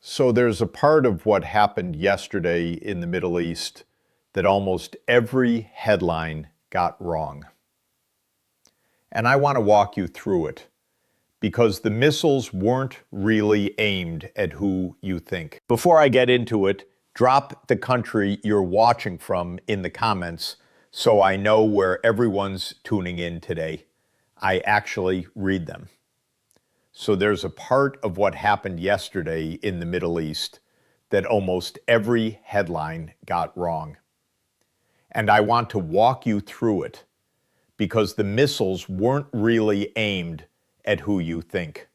So there's a part of what happened yesterday in the Middle East that almost every headline got wrong. And I want to walk you through it because the missiles weren't really aimed at who you think. Before I get into it, drop the country you're watching from in the comments so I know where everyone's tuning in today. I actually read them. So there's a part of what happened yesterday in the Middle East that almost every headline got wrong. And I want to walk you through it because the missiles weren't really aimed at who you think.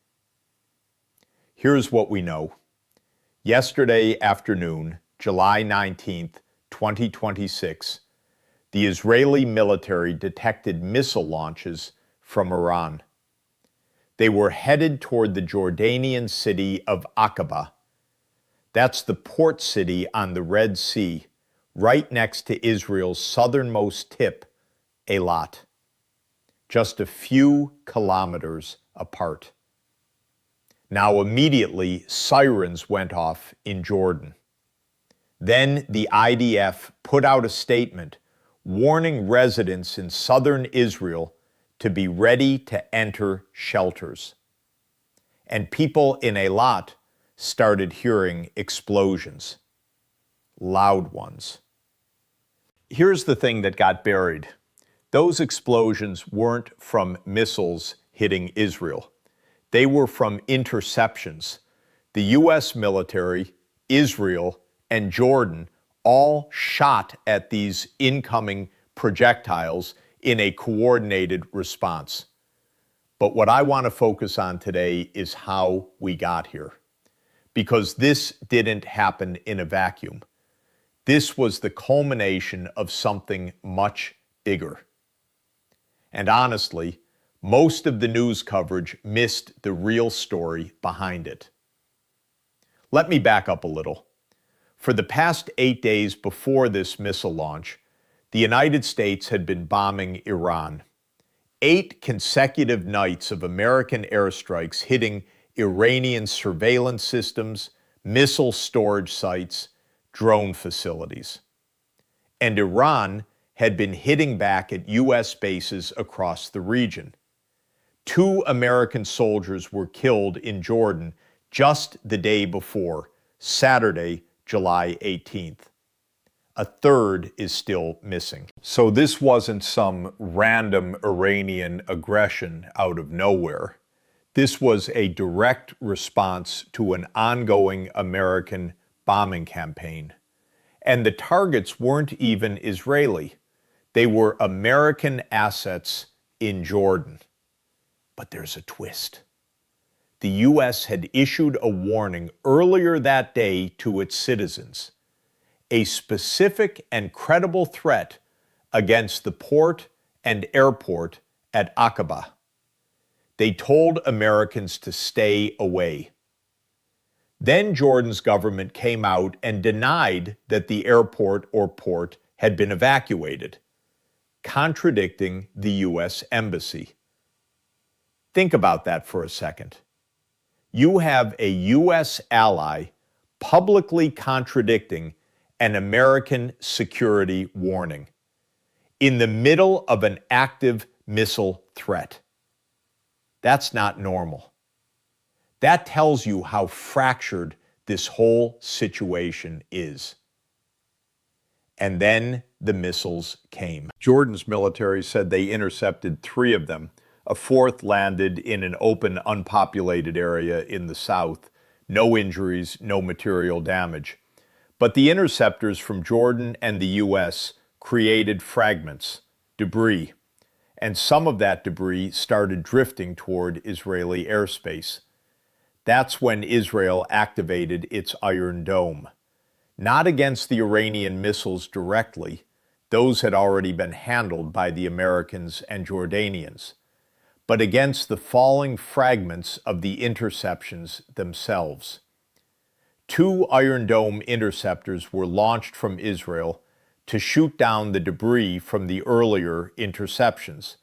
Here's what we know. Yesterday afternoon, July 19th, 2026, the Israeli military detected missile launches from Iran. They were headed toward the Jordanian city of Aqaba. That's the port city on the Red Sea, right next to Israel's southernmost tip, Eilat, just a few kilometers apart. Now immediately, sirens went off in Jordan. Then the IDF put out a statement warning residents in southern Israel to be ready to enter shelters. And people in Eilat started hearing explosions, loud ones. Here's the thing that got buried. Those explosions weren't from missiles hitting Israel. They were from interceptions. The US military, Israel, and Jordan all shot at these incoming projectiles in a coordinated response. But what I want to focus on today is how we got here. Because this didn't happen in a vacuum. This was the culmination of something much bigger. And honestly, most of the news coverage missed the real story behind it. Let me back up a little. For the past 8 days before this missile launch, the United States had been bombing Iran. 8 consecutive nights of American airstrikes hitting Iranian surveillance systems, missile storage sites, drone facilities. And Iran had been hitting back at US bases across the region. 2 American soldiers were killed in Jordan just the day before, Saturday, July 18th. A third is still missing. So this wasn't some random Iranian aggression out of nowhere. This was a direct response to an ongoing American bombing campaign. And the targets weren't even Israeli. They were American assets in Jordan. But there's a twist. The US had issued a warning earlier that day to its citizens. A specific and credible threat against the port and airport at Aqaba. They told Americans to stay away. Then Jordan's government came out and denied that the airport or port had been evacuated, contradicting the US Embassy. Think about that for a second. You have a US ally publicly contradicting an American security warning in the middle of an active missile threat. That's not normal. That tells you how fractured this whole situation is. And then the missiles came. Jordan's military said they intercepted 3 of them. A 4th landed in an open, unpopulated area in the south. No injuries, no material damage. But the interceptors from Jordan and the US created fragments, debris, and some of that debris started drifting toward Israeli airspace. That's when Israel activated its Iron Dome. Not against the Iranian missiles directly, those had already been handled by the Americans and Jordanians, but against the falling fragments of the interceptions themselves. 2 Iron Dome interceptors were launched from Israel to shoot down the debris from the earlier interceptions,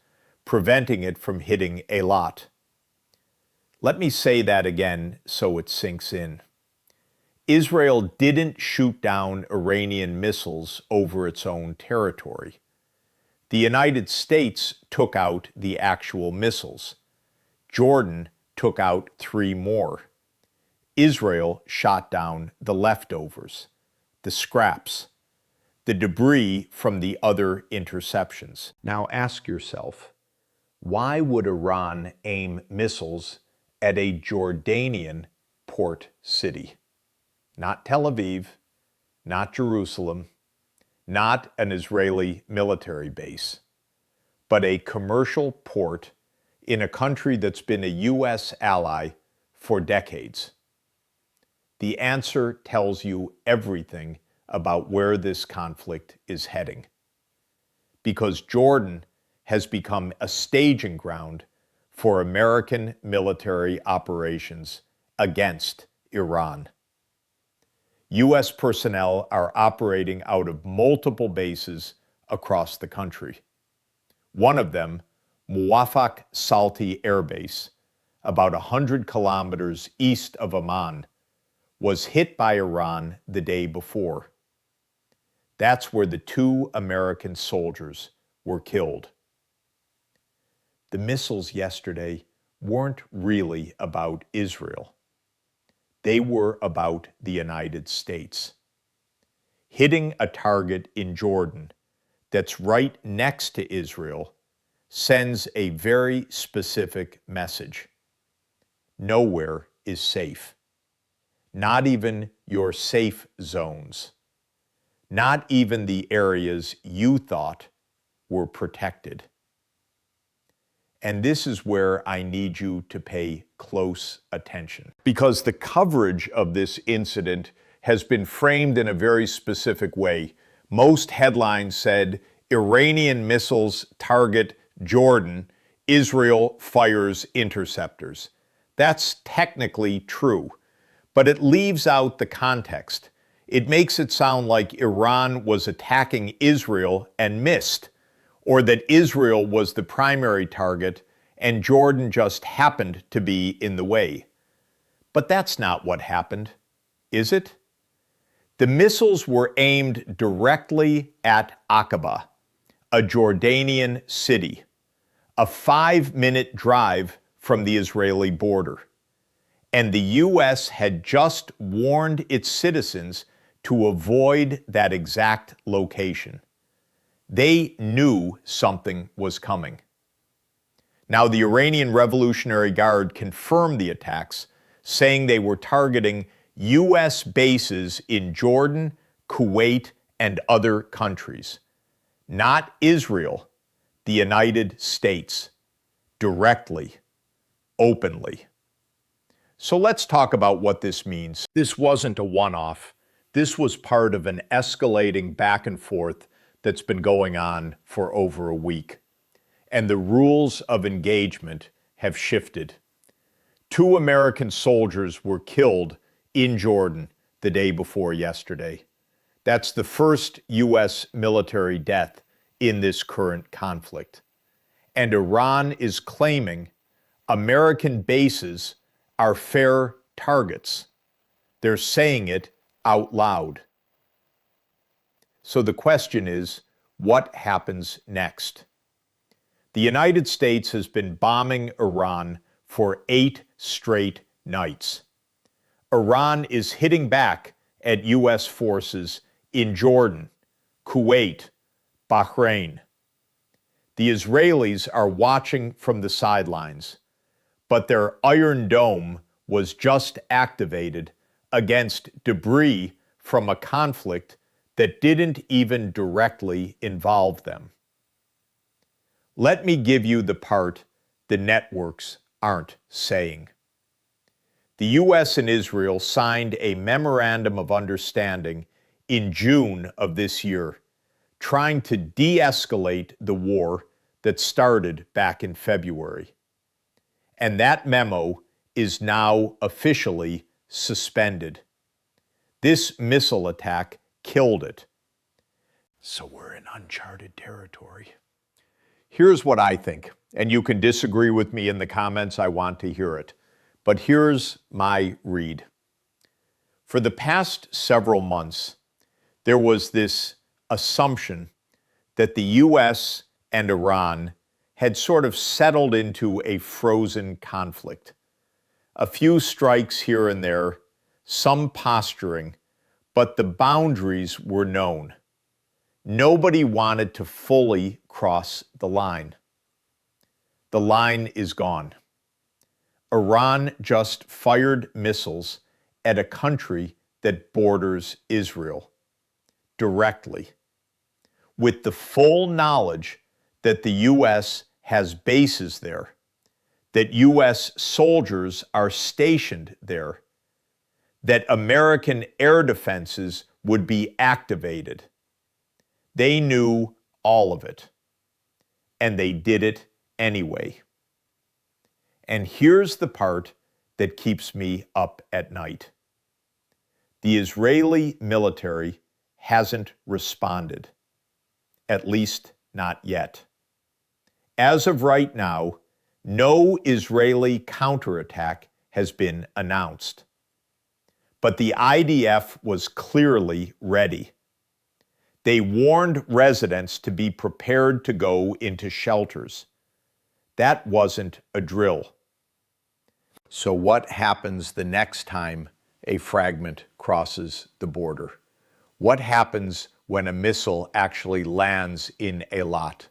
preventing it from hitting Eilat. Let me say that again so it sinks in. Israel didn't shoot down Iranian missiles over its own territory. The United States took out the actual missiles. Jordan took out 3 more. Israel shot down the leftovers, the scraps, the debris from the other interceptions. Now ask yourself, why would Iran aim missiles at a Jordanian port city? Not Tel Aviv, not Jerusalem, not an Israeli military base, but a commercial port in a country that's been a U.S. ally for decades. The answer tells you everything about where this conflict is heading. Because Jordan has become a staging ground for American military operations against Iran. U.S. personnel are operating out of multiple bases across the country. One of them, Muwafaq Salti Air Base, about 100 kilometers east of Amman, was hit by Iran the day before. That's where the 2 American soldiers were killed. The missiles yesterday weren't really about Israel. They were about the United States. Hitting a target in Jordan that's right next to Israel sends a very specific message. Nowhere is safe. Not even your safe zones. Not even the areas you thought were protected. And this is where I need you to pay close attention, because the coverage of this incident has been framed in a very specific way. Most headlines said, Iranian missiles target Jordan, Israel fires interceptors. That's technically true, but it leaves out the context. It makes it sound like Iran was attacking Israel and missed, or that Israel was the primary target and Jordan just happened to be in the way. But that's not what happened, is it? The missiles were aimed directly at Aqaba, a Jordanian city, a 5-minute drive from the Israeli border. And the U.S. had just warned its citizens to avoid that exact location. They knew something was coming. Now, the Iranian Revolutionary Guard confirmed the attacks, saying they were targeting U.S. bases in Jordan, Kuwait, and other countries. Not Israel, the United States, directly, openly. So let's talk about what this means. This wasn't a one-off. This was part of an escalating back and forth that's been going on for over a week. And the rules of engagement have shifted. 2 American soldiers were killed in Jordan the day before yesterday. That's the first U.S. military death in this current conflict. And Iran is claiming American bases are fair targets. They're saying it out loud. So the question is, what happens next? The United States has been bombing Iran for 8 straight nights. Iran is hitting back at U.S. forces in Jordan, Kuwait, Bahrain. The Israelis are watching from the sidelines, but their Iron Dome was just activated against debris from a conflict that didn't even directly involve them. Let me give you the part the networks aren't saying. The U.S. and Israel signed a memorandum of understanding in June of this year, trying to de-escalate the war that started back in February. And that memo is now officially suspended. This missile attack killed it. So we're in uncharted territory. Here's what I think, and you can disagree with me in the comments. I want to hear it. But here's my read. For the past several months, there was this assumption that the US and Iran had sort of settled into a frozen conflict. A few strikes here and there, some posturing, but the boundaries were known. Nobody wanted to fully cross the line. The line is gone. Iran just fired missiles at a country that borders Israel directly, with the full knowledge that the U.S. has bases there, that U.S. soldiers are stationed there, that American air defenses would be activated. They knew all of it, and they did it anyway. And here's the part that keeps me up at night. The Israeli military hasn't responded, at least not yet. As of right now, no Israeli counterattack has been announced. But the IDF was clearly ready. They warned residents to be prepared to go into shelters. That wasn't a drill. So what happens the next time a fragment crosses the border? What happens when a missile actually lands in Eilat?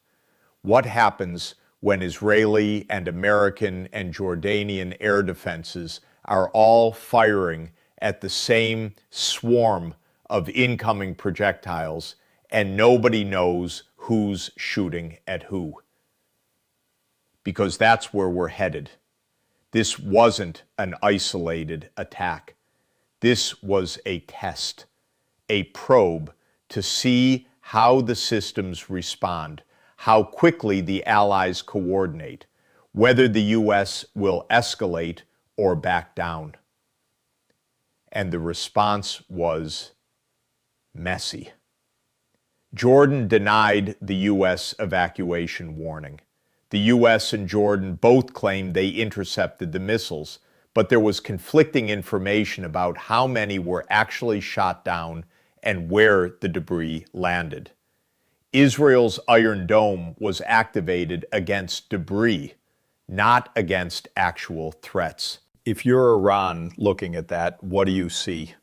What happens when Israeli and American and Jordanian air defenses are all firing at the same swarm of incoming projectiles and nobody knows who's shooting at who? Because that's where we're headed. This wasn't an isolated attack. This was a test, a probe to see how the systems respond, how quickly the Allies coordinate, whether the U.S. will escalate or back down. And the response was messy. Jordan denied the U.S. evacuation warning. The U.S. and Jordan both claimed they intercepted the missiles, but there was conflicting information about how many were actually shot down and where the debris landed. Israel's Iron Dome was activated against debris, not against actual threats. If you're Iran looking at that, what do you see?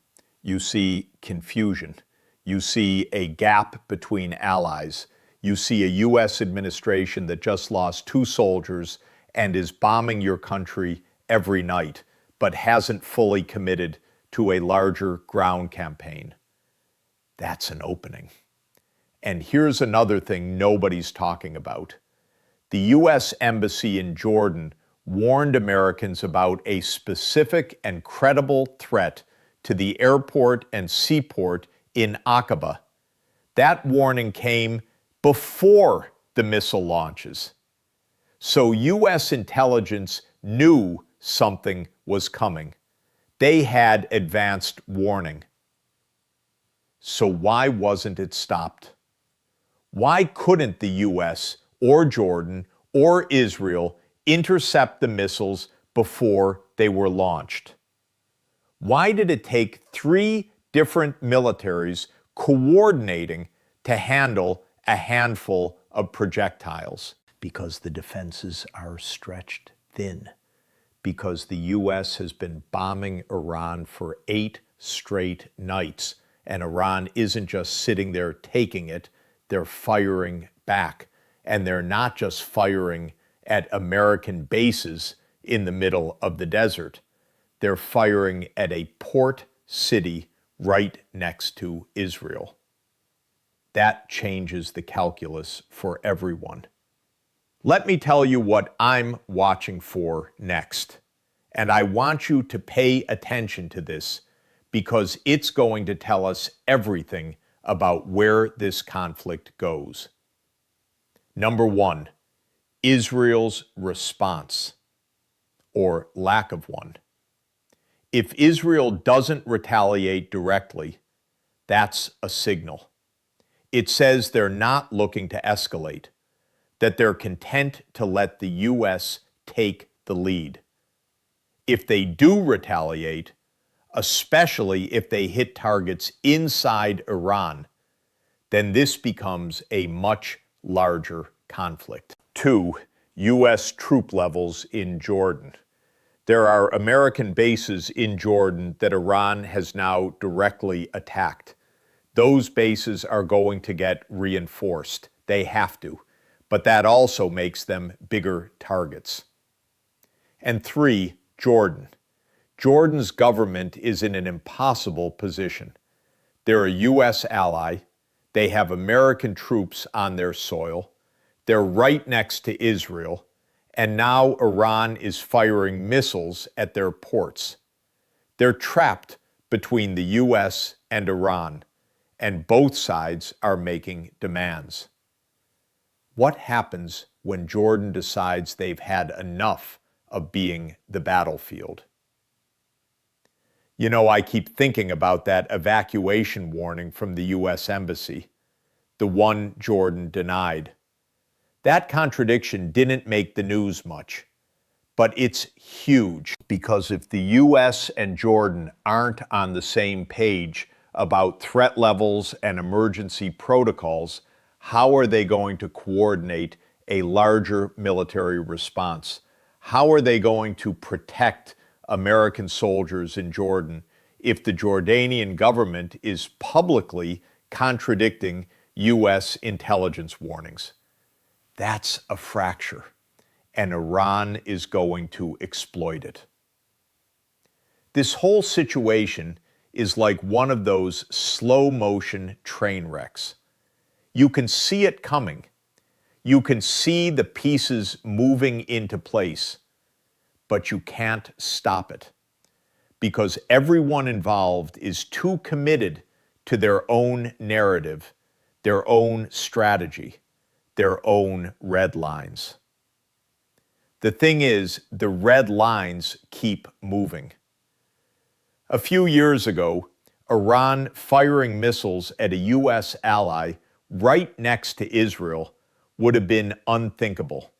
You see confusion. You see a gap between allies. You see a U.S. administration that just lost 2 soldiers and is bombing your country every night, but hasn't fully committed to a larger ground campaign. That's an opening. And here's another thing nobody's talking about. The U.S. Embassy in Jordan warned Americans about a specific and credible threat to the airport and seaport in Aqaba. That warning came before the missile launches. So U.S. intelligence knew something was coming. They had advanced warning. So why wasn't it stopped? Why couldn't the U.S. or Jordan or Israel intercept the missiles before they were launched? Why did it take 3 different militaries coordinating to handle a handful of projectiles? Because the defenses are stretched thin. Because the U.S. has been bombing Iran for 8 straight nights, and Iran isn't just sitting there taking it, they're firing back. And they're not just firing at American bases in the middle of the desert. They're firing at a port city right next to Israel. That changes the calculus for everyone. Let me tell you what I'm watching for next. And I want you to pay attention to this because it's going to tell us everything about where this conflict goes. Number 1, Israel's response, or lack of one. If Israel doesn't retaliate directly, that's a signal. It says they're not looking to escalate, that they're content to let the U.S. take the lead. If they do retaliate, especially if they hit targets inside Iran, then this becomes a much larger conflict. 2. U.S. troop levels in Jordan. There are American bases in Jordan that Iran has now directly attacked. Those bases are going to get reinforced. They have to. But that also makes them bigger targets. And 3, Jordan. Jordan's government is in an impossible position. They're a U.S. ally. They have American troops on their soil. They're right next to Israel. And now Iran is firing missiles at their ports. They're trapped between the U.S. and Iran, and both sides are making demands. What happens when Jordan decides they've had enough of being the battlefield? You know, I keep thinking about that evacuation warning from the U.S. Embassy, the one Jordan denied. That contradiction didn't make the news much, but it's huge, because if the U.S. and Jordan aren't on the same page about threat levels and emergency protocols, how are they going to coordinate a larger military response? How are they going to protect American soldiers in Jordan if the Jordanian government is publicly contradicting U.S. intelligence warnings? That's a fracture, and Iran is going to exploit it. This whole situation is like one of those slow-motion train wrecks. You can see it coming. You can see the pieces moving into place, but you can't stop it, because everyone involved is too committed to their own narrative, their own strategy, their own red lines. The thing is, the red lines keep moving. A few years ago, Iran firing missiles at a U.S. ally right next to Israel would have been unthinkable.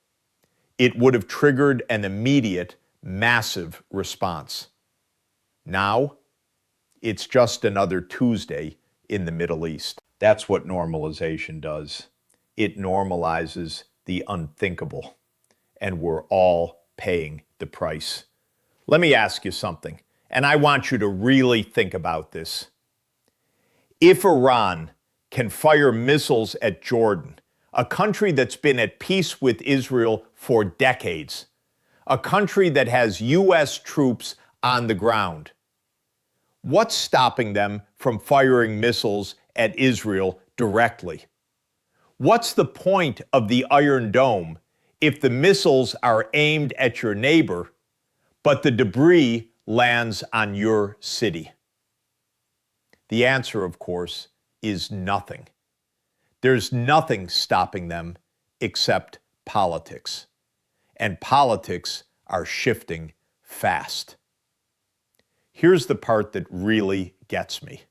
It would have triggered an immediate, massive response. Now, it's just another Tuesday in the Middle East. That's what normalization does. It normalizes the unthinkable, and we're all paying the price. Let me ask you something, and I want you to really think about this. If Iran can fire missiles at Jordan, a country that's been at peace with Israel for decades, a country that has U.S. troops on the ground, what's stopping them from firing missiles at Israel directly? What's the point of the Iron Dome if the missiles are aimed at your neighbor, but the debris lands on your city? The answer, of course, is nothing. There's nothing stopping them except politics. And politics are shifting fast. Here's the part that really gets me.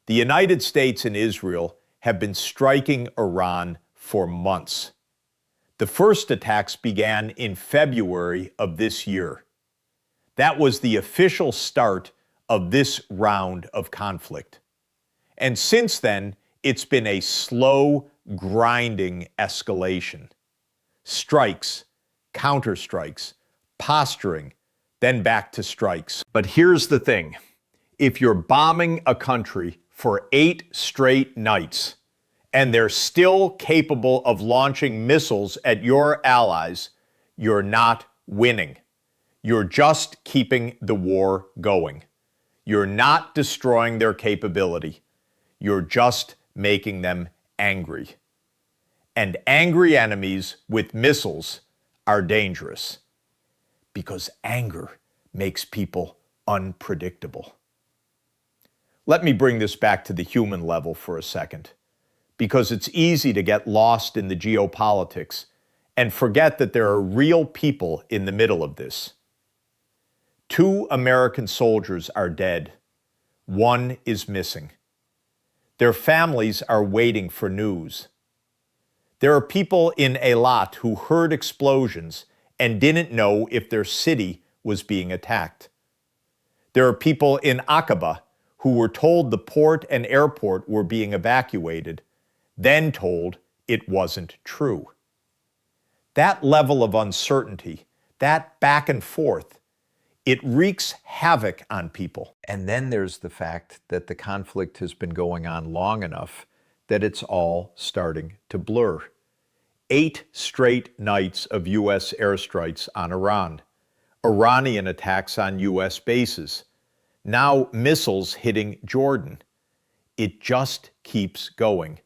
The United States and Israel have been striking Iran for months. The first attacks began in February of this year. That was the official start of this round of conflict. And since then, it's been a slow, grinding escalation. Strikes, counterstrikes, posturing, then back to strikes. But here's the thing. If you're bombing a country for 8 straight nights, and they're still capable of launching missiles at your allies, you're not winning. You're just keeping the war going. You're not destroying their capability. You're just making them angry. And angry enemies with missiles are dangerous, because anger makes people unpredictable. Let me bring this back to the human level for a second, because it's easy to get lost in the geopolitics and forget that there are real people in the middle of this. 2 American soldiers are dead. 1 is missing. Their families are waiting for news. There are people in Eilat who heard explosions and didn't know if their city was being attacked. There are people in Aqaba who were told the port and airport were being evacuated, then told it wasn't true. That level of uncertainty, that back and forth, it wreaks havoc on people. And then there's the fact that the conflict has been going on long enough that it's all starting to blur. 8 straight nights of U.S. airstrikes on Iran, Iranian attacks on U.S. bases, now missiles hitting Jordan. It just keeps going,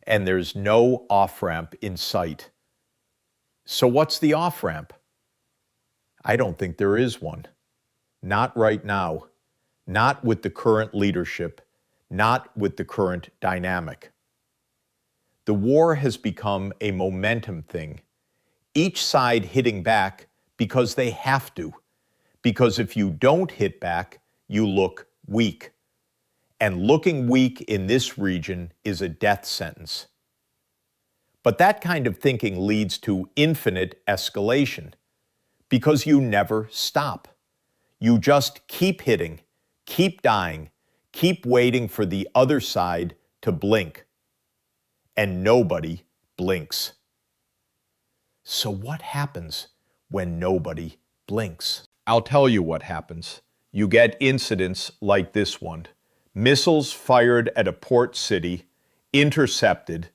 and there's no off-ramp in sight. So what's the off-ramp? I don't think there is one. Not right now. Not with the current leadership. Not with the current dynamic. The war has become a momentum thing. Each side hitting back because they have to. Because if you don't hit back, you look weak. And looking weak in this region is a death sentence. But that kind of thinking leads to infinite escalation, because you never stop. You just keep hitting, keep dying, keep waiting for the other side to blink. And nobody blinks. So what happens when nobody blinks? I'll tell you what happens. You get incidents like this one. Missiles fired at a port city, intercepted,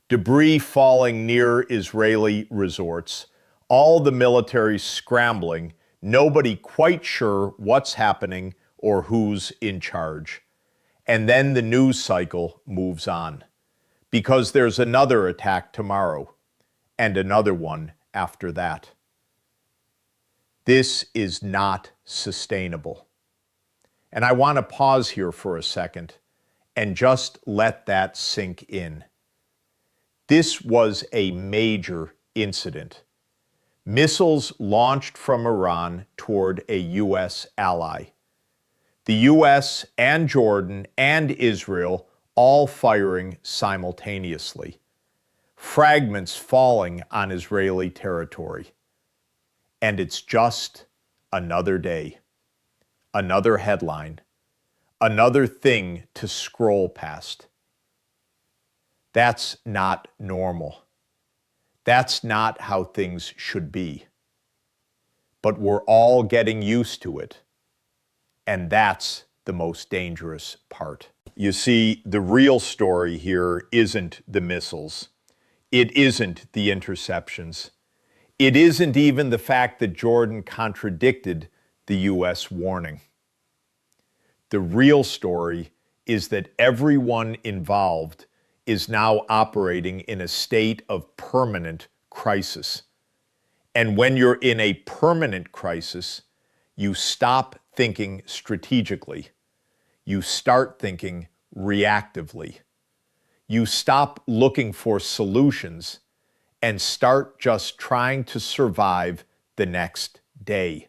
debris falling near Israeli resorts, all the military scrambling, nobody quite sure what's happening or who's in charge. And then the news cycle moves on, because there's another attack tomorrow, and another one after that. This is not sustainable. And I want to pause here for a second and just let that sink in. This was a major incident. Missiles launched from Iran toward a U.S. ally. The U.S. and Jordan and Israel all firing simultaneously. Fragments falling on Israeli territory. And it's just another day. Another headline, another thing to scroll past. That's not normal. That's not how things should be. But we're all getting used to it. And that's the most dangerous part. You see, the real story here isn't the missiles. It isn't the interceptions. It isn't even the fact that Jordan contradicted the U.S. warning. The real story is that everyone involved is now operating in a state of permanent crisis. And when you're in a permanent crisis, you stop thinking strategically. You start thinking reactively. You stop looking for solutions and start just trying to survive the next day.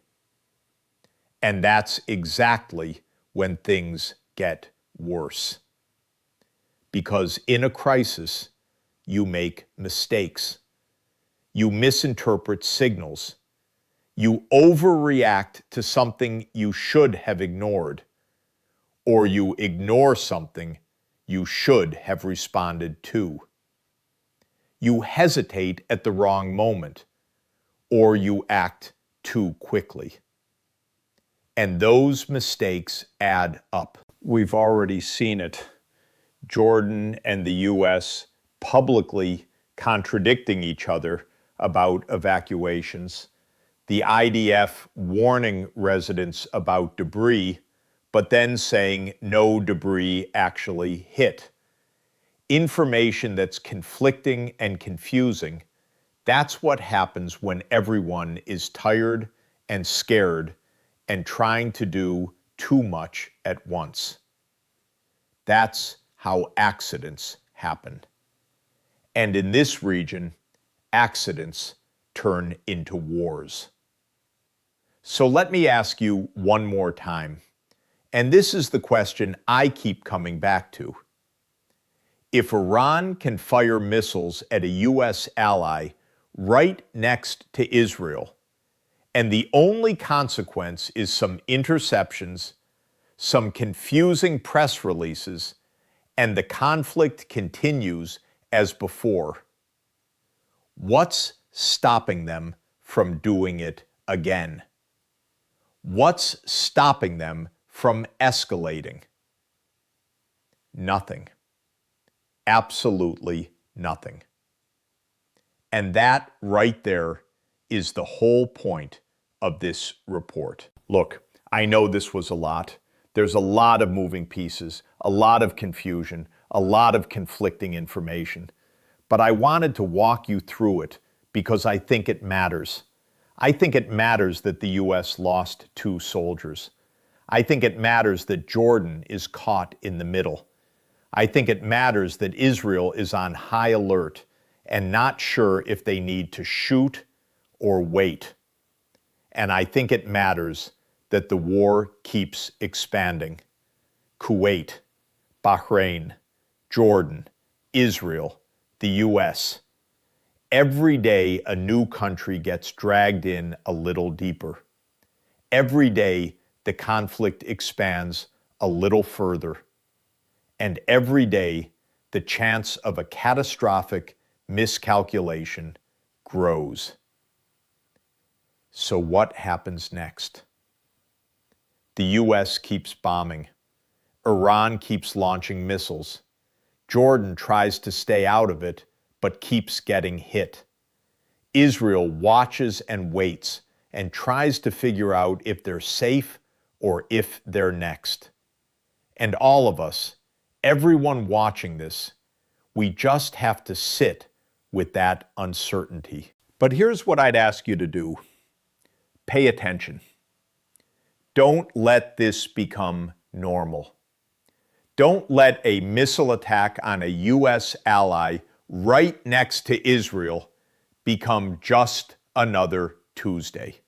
And that's exactly when things get worse. Because in a crisis, you make mistakes. You misinterpret signals. You overreact to something you should have ignored, or you ignore something you should have responded to. You hesitate at the wrong moment, or you act too quickly. And those mistakes add up. We've already seen it. Jordan and the U.S. publicly contradicting each other about evacuations. The IDF warning residents about debris, but then saying no debris actually hit. Information that's conflicting and confusing. That's what happens when everyone is tired and scared and trying to do too much at once. That's how accidents happen. And in this region, accidents turn into wars. So let me ask you one more time, and this is the question I keep coming back to. If Iran can fire missiles at a U.S. ally right next to Israel, and the only consequence is some interceptions some confusing press releases, and the conflict continues as before. What's stopping them from doing it again? What's stopping them from escalating? Nothing. Absolutely nothing. And that right there is the whole point of this report. Look, I know this was a lot. There's a lot of moving pieces, a lot of confusion, a lot of conflicting information. But I wanted to walk you through it because I think it matters. I think it matters that the U.S. lost 2 soldiers. I think it matters that Jordan is caught in the middle. I think it matters that Israel is on high alert and not sure if they need to shoot or wait. And I think it matters that the war keeps expanding. Kuwait, Bahrain, Jordan, Israel, the U.S. Every day a new country gets dragged in a little deeper. Every day the conflict expands a little further. And every day the chance of a catastrophic miscalculation grows. So what happens next? The U.S. keeps bombing. Iran keeps launching missiles. Jordan tries to stay out of it, but keeps getting hit. Israel watches and waits and tries to figure out if they're safe or if they're next. And all of us, everyone watching this, we just have to sit with that uncertainty. But here's what I'd ask you to do. Pay attention. Don't let this become normal. Don't let a missile attack on a U.S. ally right next to Israel become just another Tuesday.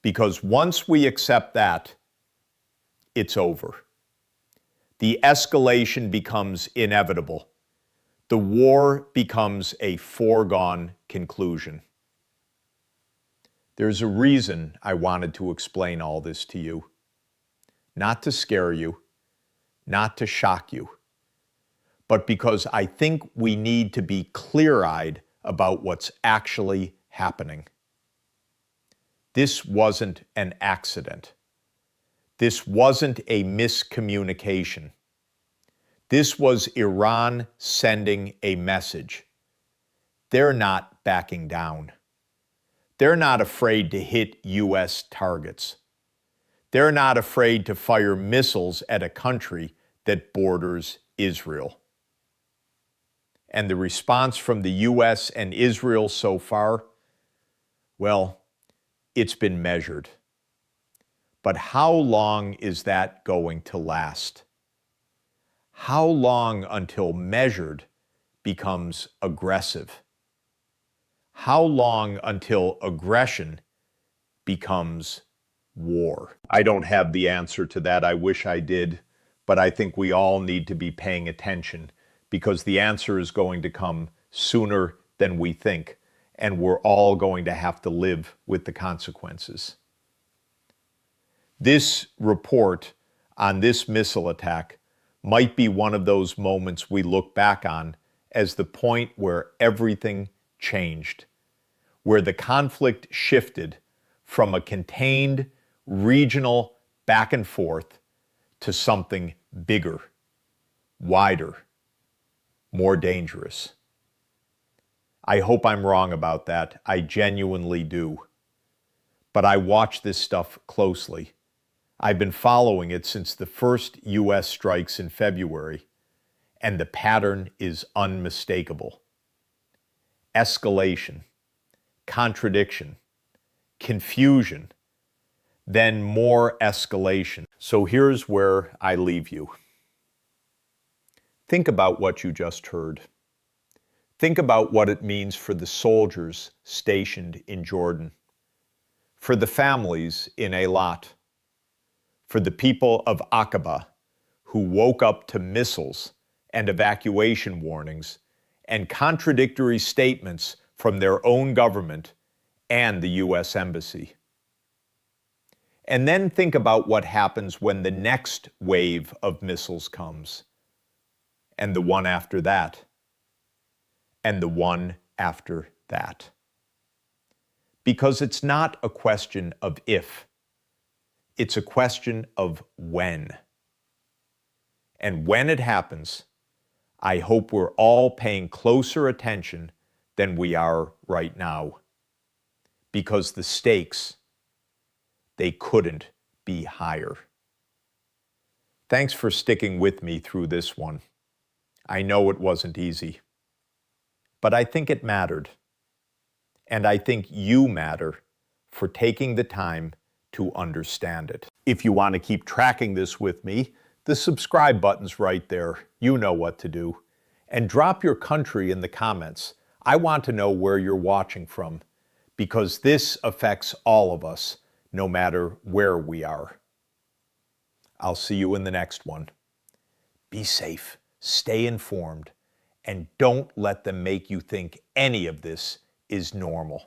Because once we accept that, it's over. The escalation becomes inevitable. The war becomes a foregone conclusion. There's a reason I wanted to explain all this to you. Not to scare you, not to shock you, but because I think we need to be clear-eyed about what's actually happening. This wasn't an accident. This wasn't a miscommunication. This was Iran sending a message. They're not backing down. They're not afraid to hit U.S. targets. They're not afraid to fire missiles at a country that borders Israel. And the response from the U.S. and Israel so far, well, it's been measured. But how long is that going to last? How long until measured becomes aggressive? How long until aggression becomes war? I don't have the answer to that. I wish I did, but I think we all need to be paying attention because the answer is going to come sooner than we think, and we're all going to have to live with the consequences. This report on this missile attack might be one of those moments we look back on as the point where everything changed, where the conflict shifted from a contained regional back and forth to something bigger, wider, more dangerous. I hope I'm wrong about that. I genuinely do. But I watch this stuff closely. I've been following it since the first U.S. strikes in February, and the pattern is unmistakable. Escalation, contradiction, confusion, then more escalation. So here's where I leave you. Think about what you just heard. Think about what it means for the soldiers stationed in Jordan, for the families in Eilat, for the people of Aqaba who woke up to missiles and evacuation warnings and contradictory statements from their own government and the U.S. Embassy. And then think about what happens when the next wave of missiles comes, and the one after that, and the one after that. Because it's not a question of if, it's a question of when. And when it happens, I hope we're all paying closer attention than we are right now. Because the stakes, they couldn't be higher. Thanks for sticking with me through this one. I know it wasn't easy, but I think it mattered. And I think you matter for taking the time to understand it. If you want to keep tracking this with me, the subscribe button's right there. You know what to do. And drop your country in the comments. I want to know where you're watching from, because this affects all of us, no matter where we are. I'll see you in the next one. Be safe, stay informed, and don't let them make you think any of this is normal.